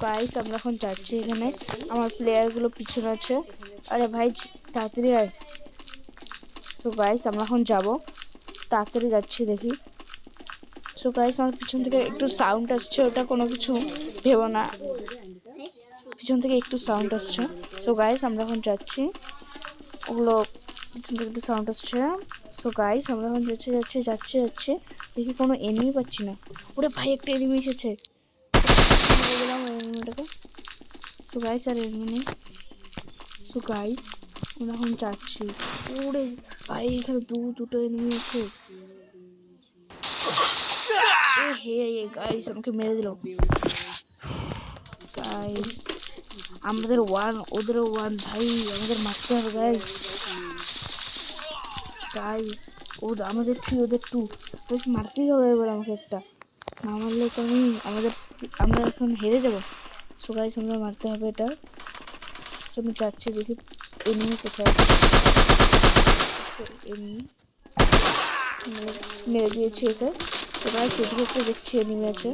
Guys আমরা এখন যাচ্ছি এখানে, আমার প্লেয়ারগুলো পিছনে আছে। আরে ভাই তাড়াতাড়ি আয়। সো গাইস আমরা এখন যাব, তাড়াতাড়ি যাচ্ছি দেখি। সো গাইস আমার পিছন থেকে একটু সাউন্ড আসছে, ওটা কোনো কিছু ভেবো না, পিছন থেকে একটু সাউন্ড আসছে। সো গাইস আমরা এখন যাচ্ছি, ওগুলো পিছন থেকে একটু সাউন্ড আসছে। সো গাইস আমরা এখন যাচ্ছি দেখি কোনো এনিমি পাচ্ছি না। ওরে ভাই একটা এনিমি এসেছে, গেলাম ওই এনিমিটাকে। সো গাইস আর এনিমি নেই। সো গাইস আমরা এখন যাচ্ছি। ওরে ভাই এখানে দুটো এনিমি আছে। হে গাইস আমাকে মেরে দিল। গাইস আমাদের ওয়ান ওদেরও ওয়ান, ভাই আমাদের মারতে হবে গাইস। গাইস আমাদের থ্রি ওদের টু, গাইস মারতেই হবে এবার আমাকে একটা, না মারলে তো আমরা এখন হেরে যাবো। সো গাইস আমরা মারতে হবে এটা। সো আমি যাচ্ছি দেখি এনিমি কোথায় আছে। এনিমি মেরে দিয়েছি একে। তো গাইস এদিকে একটু দেখছি এনিমি আছে।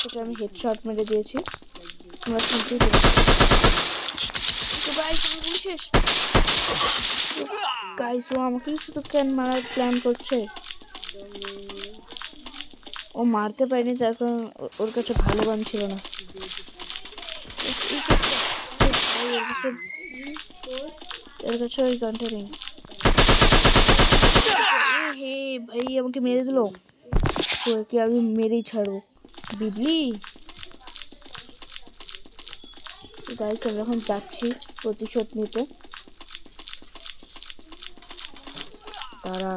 ওকে আমি হেডশট মেরে দিয়েছি, তোমরা শুনতেই পেরেছো। তো গাইস আমার গুলি শেষ। গাইস ও আমাকেই শুধু ক্যান মারার প্ল্যান করছে। ও মারতে পারেনি, তার কারণ ওর কাছে ভালো গান ছিল না। এর কাছে ওই গানটা নেই। হে ভাই আমাকে মেরে দিল, ওকে আমি মেরেই ছাড়বো বিবলি। গাইস আমরা এখন যাচ্ছি প্রতিশোধ নিতে। তারা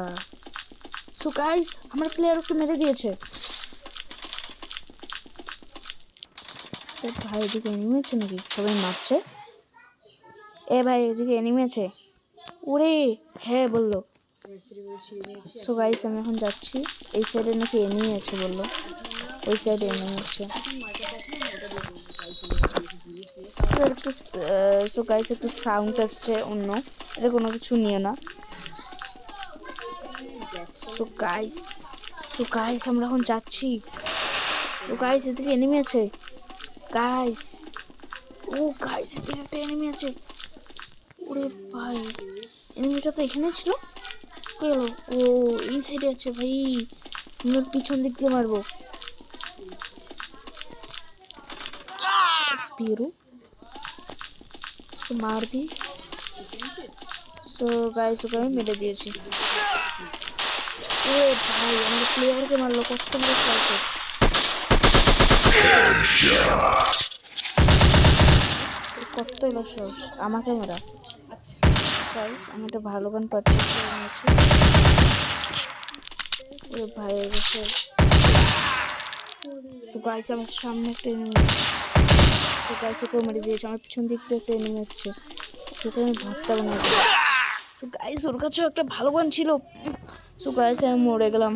সো গাইস আমার প্লেয়ার ওকে মেরে দিয়েছে। ভাই এদিকে এনিমি আছে নাকি, সবাই মারছে। এ ভাই এদিকে এনিমি আছে। ওরে হ্যাঁ বললো। সো গাইস আমি এখন যাচ্ছি, এই সাইডে নাকি এনিমি আছে বললো, ওই সাইডে এনিমি আছে। সো গাইস একটু সাউন্ড আসছে অন্য, এটা কোনো কিছু নিয়ে না। সো গাইস আমরা এখন যাচ্ছি। সো গাইস এদিকে এনিমি আছে গাইস। ও গাইস এদিকে একটা এনিমি আছে। ওরে ভাই এনিমিটা তো এখানে ছিল, গেল। ও এই সাইডে আছে ভাই, আমি পিছন দিক দিয়ে মারবো। স্পিরু মার দি। সো গাইস ওকে আমি মেরে দিয়েছি। ও ভাই আমাদের প্লেয়ারকে মারলো, কত বড় সাহস। কতই বা সাহস আমাকে মারা। গাইস আমি একটা ভালো গান পারচেজ করে নিয়েছি। ওরে ভাই এসে সো গাইস আমার সামনে একটা এনিমি। সো গাইস ওকে মেরে দিয়েছে, আমার পিছন দিক থেকে একটা এনিমি আসছে, ওকে আমি ভর্তা বানাবো। সো গাইস ওর কাছেও একটা ভালো গান ছিল। সো গাইস আমি মরে গেলাম।